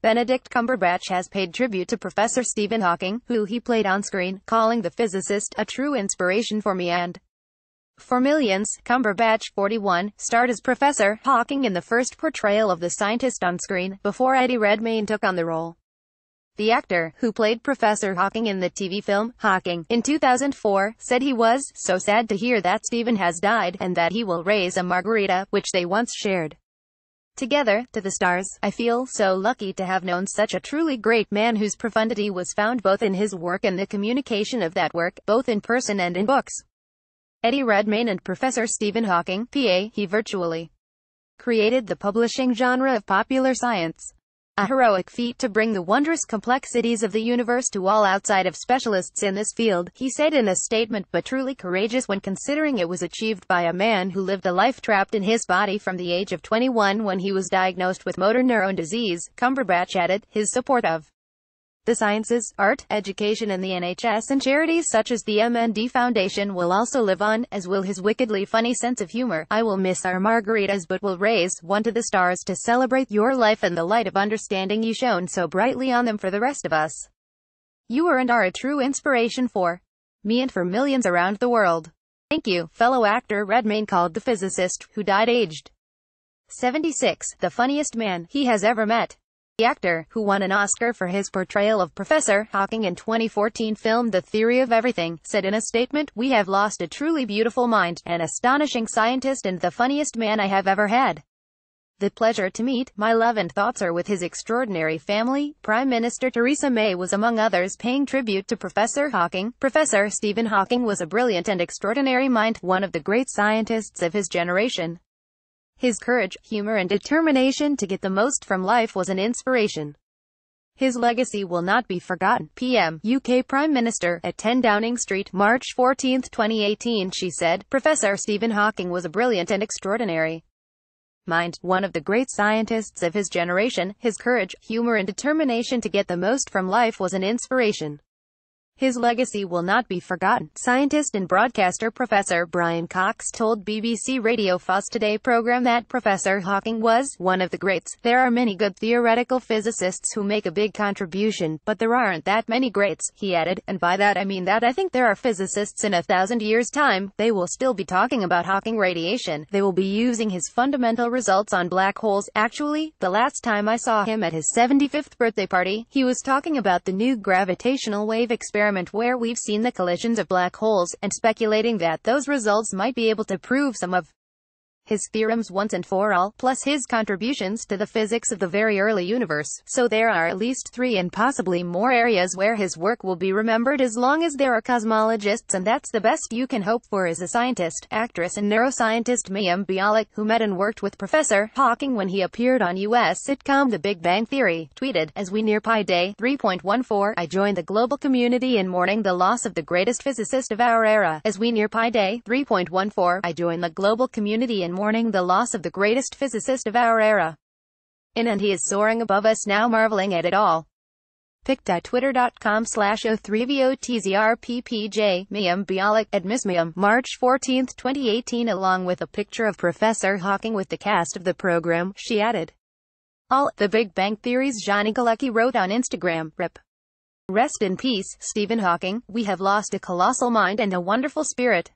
Benedict Cumberbatch has paid tribute to Professor Stephen Hawking, who he played on screen, calling the physicist a true inspiration for me and for millions. Cumberbatch, 41, starred as Professor Hawking in the first portrayal of the scientist on screen, before Eddie Redmayne took on the role. The actor, who played Professor Hawking in the TV film Hawking in 2004, said he was so sad to hear that Stephen has died, and that he will raise a margarita, which they once shared together, to the stars. I feel so lucky to have known such a truly great man whose profundity was found both in his work and the communication of that work, both in person and in books. Eddie Redmayne and Professor Stephen Hawking, P.A., he virtually created the publishing genre of popular science. A heroic feat to bring the wondrous complexities of the universe to all outside of specialists in this field, he said in a statement, but truly courageous when considering it was achieved by a man who lived a life trapped in his body from the age of 21 when he was diagnosed with motor neuron disease. Cumberbatch added, his support of the sciences, art, education and the NHS and charities such as the MND Foundation will also live on, as will his wickedly funny sense of humor. I will miss our margaritas but will raise one to the stars to celebrate your life and the light of understanding you shone so brightly on them for the rest of us. You were and are a true inspiration for me and for millions around the world. Thank you, fellow actor. Redmayne called the physicist, who died aged 76, the funniest man he has ever met. The actor, who won an Oscar for his portrayal of Professor Hawking in 2014 film The Theory of Everything, said in a statement, "We have lost a truly beautiful mind, an astonishing scientist and the funniest man I have ever had the pleasure to meet. My love and thoughts are with his extraordinary family." Prime Minister Theresa May was among others paying tribute to Professor Hawking. Professor Stephen Hawking was a brilliant and extraordinary mind, one of the great scientists of his generation. His courage, humor and determination to get the most from life was an inspiration. His legacy will not be forgotten. PM, UK Prime Minister, at 10 Downing Street, March 14, 2018. She said, Professor Stephen Hawking was a brilliant and extraordinary mind, one of the great scientists of his generation. His courage, humor and determination to get the most from life was an inspiration. His legacy will not be forgotten. Scientist and broadcaster Professor Brian Cox told BBC Radio 4's Today program that Professor Hawking was one of the greats. There are many good theoretical physicists who make a big contribution, but there aren't that many greats, he added, and by that I mean that I think there are physicists in 1,000 years' time, they will still be talking about Hawking radiation. They will be using his fundamental results on black holes. Actually, the last time I saw him at his 75th birthday party, he was talking about the new gravitational wave experiment where we've seen the collisions of black holes, and speculating that those results might be able to prove some of his theorems once and for all, plus his contributions to the physics of the very early universe. So there are at least 3 and possibly more areas where his work will be remembered as long as there are cosmologists, and that's the best you can hope for as a scientist. Actress and neuroscientist Mayim Bialik, who met and worked with Professor Hawking when he appeared on US sitcom The Big Bang Theory, tweeted, as we near Pi Day 3.14, I joined the global community in mourning the loss of the greatest physicist of our era. As we near Pi Day 3.14, I joined the global community in mourning the loss of the greatest physicist of our era. And he is soaring above us now, marveling at it all. pic.twitter.com/o3votzrppj, Mayim Bialik, at Miss Mayim, March 14, 2018. Along with a picture of Professor Hawking with the cast of the program, she added, all, The Big Bang Theory's Johnny Galecki wrote on Instagram, RIP. Rest in peace, Stephen Hawking. We have lost a colossal mind and a wonderful spirit.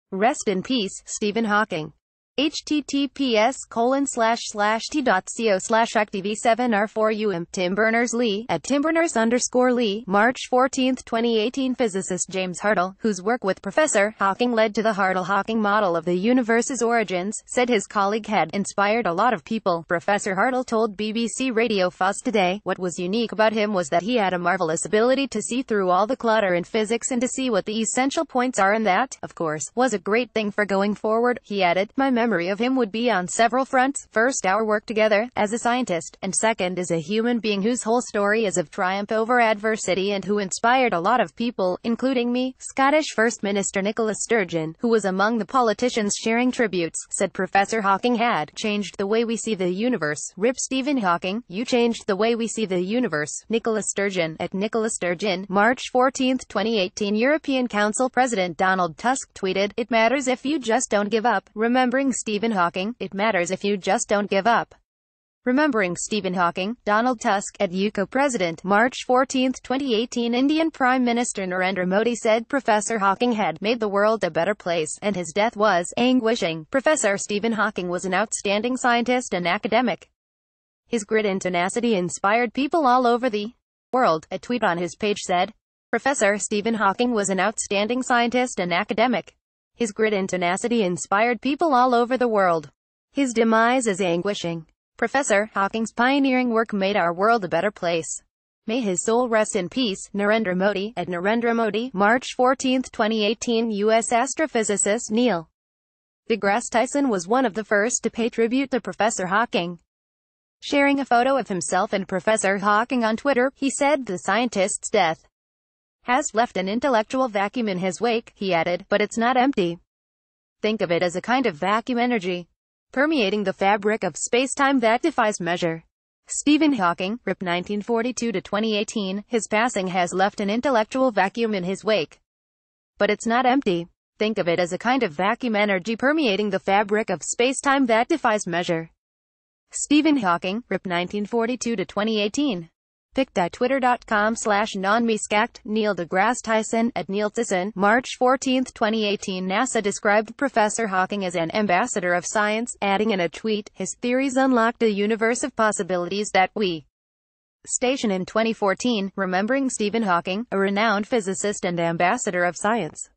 Rest in peace, Stephen Hawking. https://t.co/actv7r4um. Tim Berners-Lee, at timberners_Lee, March 14, 2018. Physicist James Hartle, whose work with Professor Hawking led to the Hartle-Hawking model of the universe's origins, said his colleague had inspired a lot of people. Professor Hartle told BBC Radio 4's Today, what was unique about him was that he had a marvelous ability to see through all the clutter in physics and to see what the essential points are, and that, of course, was a great thing for going forward. He added, my memory of him would be on several fronts. First, our work together, as a scientist, and second, as a human being whose whole story is of triumph over adversity and who inspired a lot of people, including me. Scottish First Minister Nicola Sturgeon, who was among the politicians sharing tributes, said Professor Hawking had changed the way we see the universe. RIP Stephen Hawking, you changed the way we see the universe. Nicola Sturgeon, at Nicola Sturgeon, March 14, 2018. European Council President Donald Tusk tweeted, it matters if you just don't give up. Remembering Stephen Hawking, it matters if you just don't give up. Remembering Stephen Hawking, Donald Tusk, at UCO President, March 14, 2018. Indian Prime Minister Narendra Modi said Professor Hawking had made the world a better place, and his death was anguishing. Professor Stephen Hawking was an outstanding scientist and academic. His grit and tenacity inspired people all over the world, a tweet on his page said. Professor Stephen Hawking was an outstanding scientist and academic. His grit and tenacity inspired people all over the world. His demise is anguishing. Professor Hawking's pioneering work made our world a better place. May his soul rest in peace. Narendra Modi, at Narendra Modi, March 14, 2018. U.S. astrophysicist Neil deGrasse Tyson was one of the first to pay tribute to Professor Hawking. Sharing a photo of himself and Professor Hawking on Twitter, he said the scientist's death has left an intellectual vacuum in his wake, he added, but it's not empty. Think of it as a kind of vacuum energy permeating the fabric of space-time that defies measure. Stephen Hawking, RIP 1942-2018, his passing has left an intellectual vacuum in his wake. But it's not empty. Think of it as a kind of vacuum energy permeating the fabric of space-time that defies measure. Stephen Hawking, RIP 1942-2018. pic.twitter.com/nonmeskact. Neil deGrasse Tyson, at Neil Tyson, March 14, 2018. NASA described Professor Hawking as an ambassador of science, adding in a tweet, his theories unlocked a universe of possibilities that we station in 2014, remembering Stephen Hawking, a renowned physicist and ambassador of science.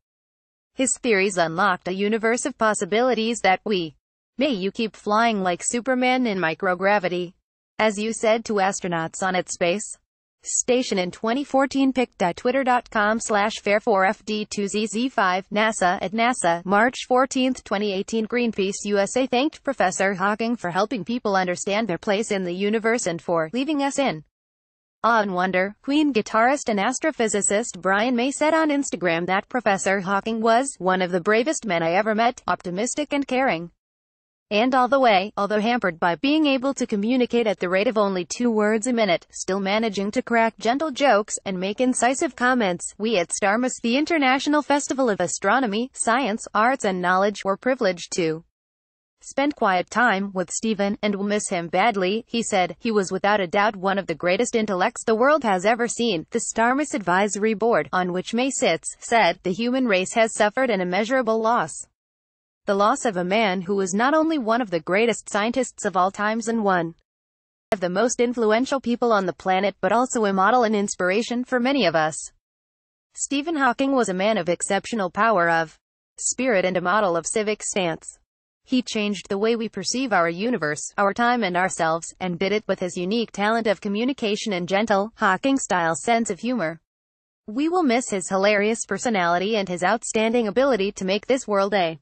His theories unlocked a universe of possibilities that we may you keep flying like Superman in microgravity, as you said to astronauts on its space station in 2014. pic.twitter.com/fair4fd2zz5. NASA, at NASA, March 14, 2018. Greenpeace USA thanked Professor Hawking for helping people understand their place in the universe and for leaving us in awe and wonder. Queen guitarist and astrophysicist Brian May said on Instagram that Professor Hawking was one of the bravest men I ever met, optimistic and caring. And all the way, although hampered by being able to communicate at the rate of only 2 words a minute, still managing to crack gentle jokes and make incisive comments, we at STARMAS, the International Festival of Astronomy, Science, Arts and Knowledge, were privileged to spend quiet time with Stephen, and will miss him badly, he said. He was without a doubt one of the greatest intellects the world has ever seen. The STARMAS Advisory Board, on which May sits, said, the human race has suffered an immeasurable loss. The loss of a man who was not only one of the greatest scientists of all times and one of the most influential people on the planet, but also a model and inspiration for many of us. Stephen Hawking was a man of exceptional power of spirit and a model of civic stance. He changed the way we perceive our universe, our time and ourselves, and did it with his unique talent of communication and gentle, Hawking-style sense of humor. We will miss his hilarious personality and his outstanding ability to make this world a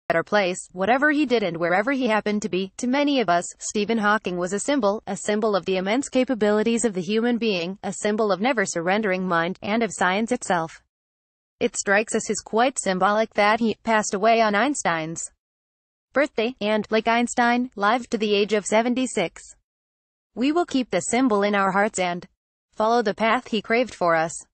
better place, whatever he did and wherever he happened to be. To many of us, Stephen Hawking was a symbol of the immense capabilities of the human being, a symbol of never surrendering mind, and of science itself. It strikes us as quite symbolic that he passed away on Einstein's birthday, and, like Einstein, lived to the age of 76. We will keep the symbol in our hearts and follow the path he craved for us.